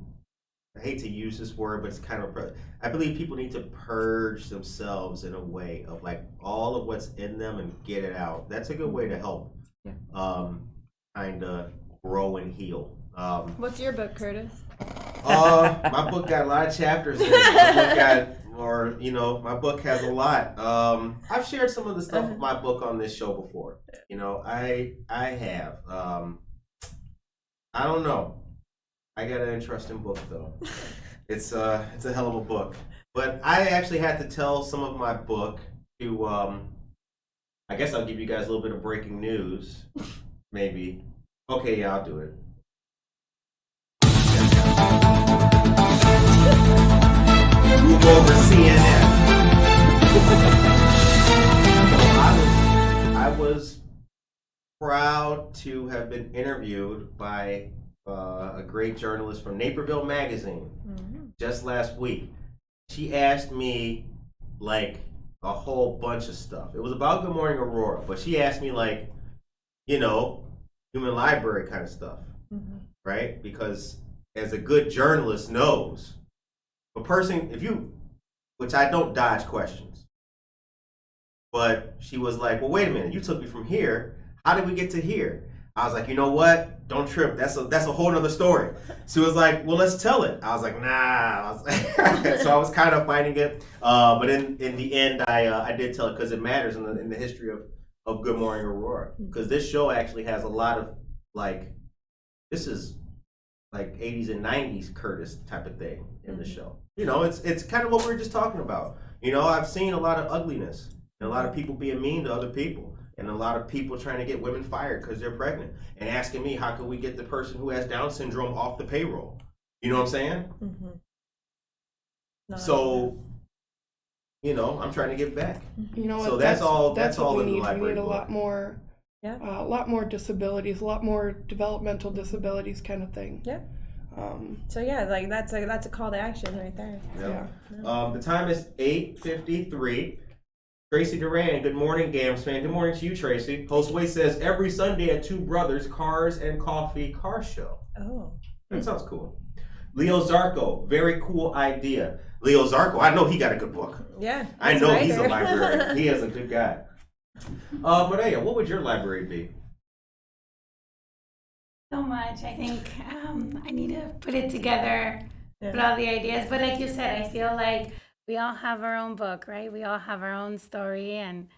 I hate to use this word, but it's kind of, I believe people need to purge themselves in a way of like all of what's in them and get it out. That's a good way to help kind of grow and heal. What's your book, Curtis? My book got a lot of chapters in it. My book has a lot. I've shared some of the stuff of my book on this show before. I have. I don't know. I got an interesting book though. It's a hell of a book. But I actually had to tell some of my book to. I guess I'll give you guys a little bit of breaking news, maybe. Okay, yeah, I'll do it. Move over CNN. I was proud to have been interviewed by a great journalist from Naperville Magazine just last week. She asked me like a whole bunch of stuff. It was about Good Morning Aurora, but she asked me like, Human Library kind of stuff, right? Because as a good journalist knows, a person, which I don't dodge questions, but she was like, well, wait a minute, you took me from here. How did we get to here? I was like, you know what? Don't trip. That's a whole nother story. She was like, well, let's tell it. I was like, nah. So I was kind of fighting it. But in the end, I did tell it because it matters in the history of Good Morning Aurora. Because this show actually has a lot of like this is like 80s and 90s Curtis type of thing in the show. You know, it's kind of what we were just talking about. You know, I've seen a lot of ugliness and a lot of people being mean to other people and a lot of people trying to get women fired because they're pregnant and asking me, how can we get the person who has Down syndrome off the payroll? You know what I'm saying? So, you know, I'm trying to give back. You know, so that's all we in the need. library. We need a book. lot more. Yeah. A lot more disabilities, a lot more developmental disabilities, kind of thing. Yeah. So yeah, like that's a call to action right there. Yeah. The time is 8:53. Tracy Duran, good morning, Gams fan. Good morning to you, Tracy. Host Way says every Sunday at Two Brothers Cars and Coffee Car Show. Oh. That sounds cool. Leo Zarco, very cool idea. Leo Zarco, I know he got a good book. Yeah. I know he's a librarian. He is a good guy. Maria, what would your library be? So much. I think I need to put it together, put all the ideas. But like you said, I feel like we all have our own book, right? We all have our own story, and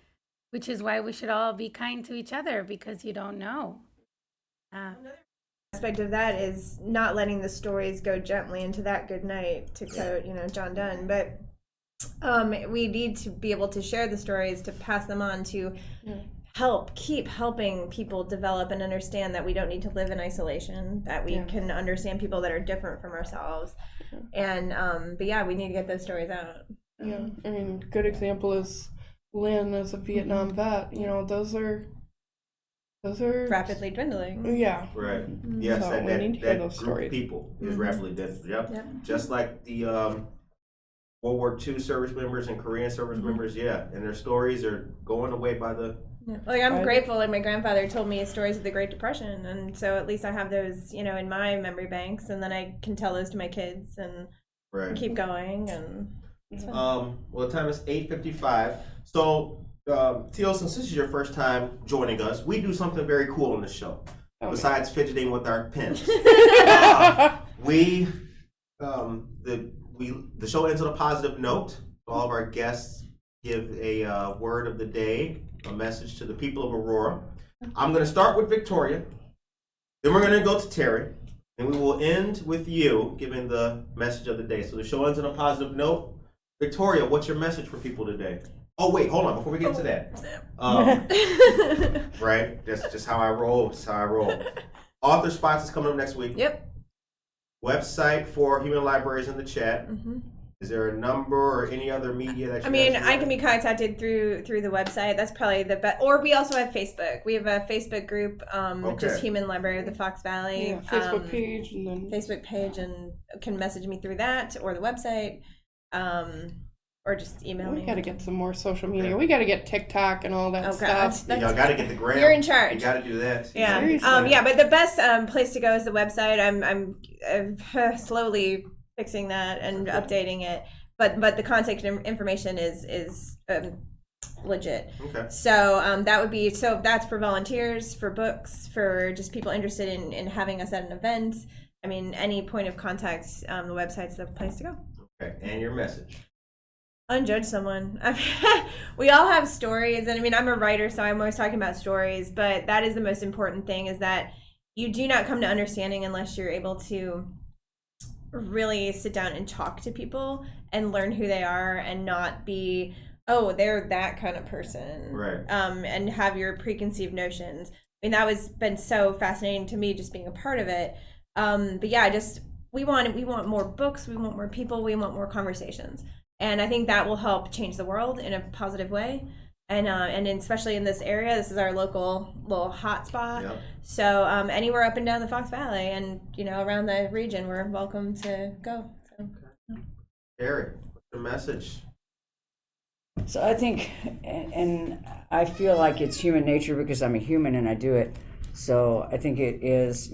which is why we should all be kind to each other, because you don't know. Aspect of that is not letting the stories go gently into that good night, to quote, John Donne. But we need to be able to share the stories, to pass them on, to keep helping people develop and understand that we don't need to live in isolation, that we can understand people that are different from ourselves. And but yeah, we need to get those stories out. Yeah, I mean, good example is Lynn as a Vietnam vet. You know, those are rapidly dwindling. Yeah. Right. Yes, So that we need to hear that those group stories. of people is rapidly dead. Yep. Yep. Just like the World War II service members and Korean service members, and their stories are going away by the. Yeah. Like I'm grateful, like my grandfather told me stories of the Great Depression, and so at least I have those, in my memory banks, and then I can tell those to my kids and keep going. And well, the time is 8:55. So, Teal, since this is your first time joining us, we do something very cool on the show. Besides fidgeting with our pens, the show ends on a positive note. All of our guests give a word of the day, a message to the people of Aurora. I'm going to start with Victoria, then we're going to go to Terry, and we will end with you giving the message of the day. So the show ends on a positive note. Victoria, what's your message for people today? Oh, wait, hold on, before we get to that. Right, that's just how I roll. That's how I roll. Author Spots is coming up next week. Yep. Website for Human Libraries in the chat. Is there a number or any other media that you I can be contacted through the website. That's probably the best. Or we also have Facebook. We have a Facebook group, just Human Library of the Fox Valley. Yeah, Facebook page, and then Facebook page, and can message me through that or the website, or just email me. We got to get some more social media. We got to get TikTok and all that stuff. Y'all got to get the gram. You're in charge. You got to do that. Yeah. But the best place to go is the website. I'm slowly fixing that and updating it, but the contact information is legit. Okay. So that would be, that's for volunteers, for books, for just people interested in having us at an event. I mean, any point of contact, the website's the place to go. Okay, and your message. Unjudge someone. We all have stories, and I'm a writer, so I'm always talking about stories, but that is the most important thing, is that you do not come to understanding unless you're able to really sit down and talk to people and learn who they are, and not be, oh, they're that kind of person, right? And have your preconceived notions. That was been so fascinating to me, just being a part of it. But yeah, we want more books, we want more people, we want more conversations, and I think that will help change the world in a positive way. And especially in this area, this is our local little hot spot. Yep. So anywhere up and down the Fox Valley, and around the region, we're welcome to go. So. Eric, what's your message? So I think, and I feel like it's human nature because I'm a human and I do it. So I think it is,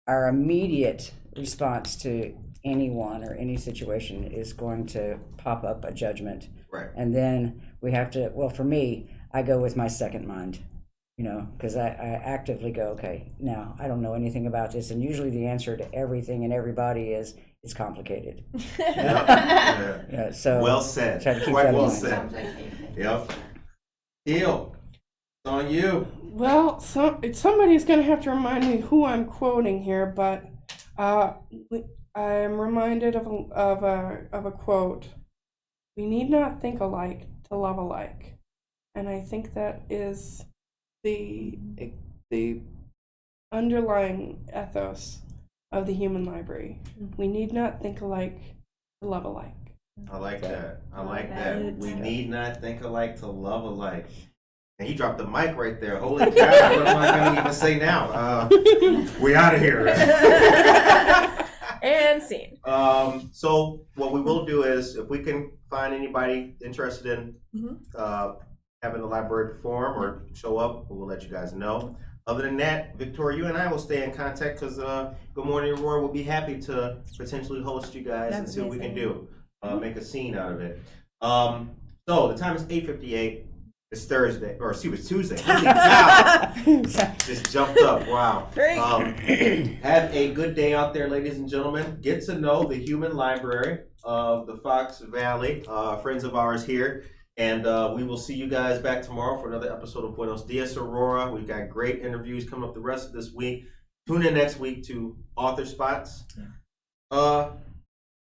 our immediate response to anyone or any situation is going to pop up a judgment. Right. And then we have to, well, for me, I go with my second mind, because I actively go, okay, now I don't know anything about this. And usually the answer to everything and everybody is, it's complicated. Yeah, so well said. Try to keep Quite that well in mind. said. Yep. Teal, it's on you. Well, somebody's going to have to remind me who I'm quoting here, but I am reminded of a quote. We need not think alike to love alike, and I think that is the underlying ethos of the Human Library. We need not think alike to love alike. I like that. I like that. We need not think alike to love alike. And he dropped the mic right there. Holy cow! What am I going to even say now? We out of here. And scene. So what we will do is, if we can find anybody interested in having the library perform or show up, we'll let you guys know. Other than that, Victoria, you and I will stay in contact because Good Morning Aurora will be happy to potentially host you guys and see what we can do. Make a scene out of it. So the time is 8:58. It's Thursday, or excuse me, Tuesday. Holy cow! Just jumped up. Wow. Great. Have a good day out there, ladies and gentlemen. Get to know the Human Library of the Fox Valley, friends of ours here. And we will see you guys back tomorrow for another episode of Buenos Dias, Aurora. We've got great interviews coming up the rest of this week. Tune in next week to Author Spots.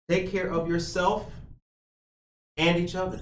Take care of yourself and each other.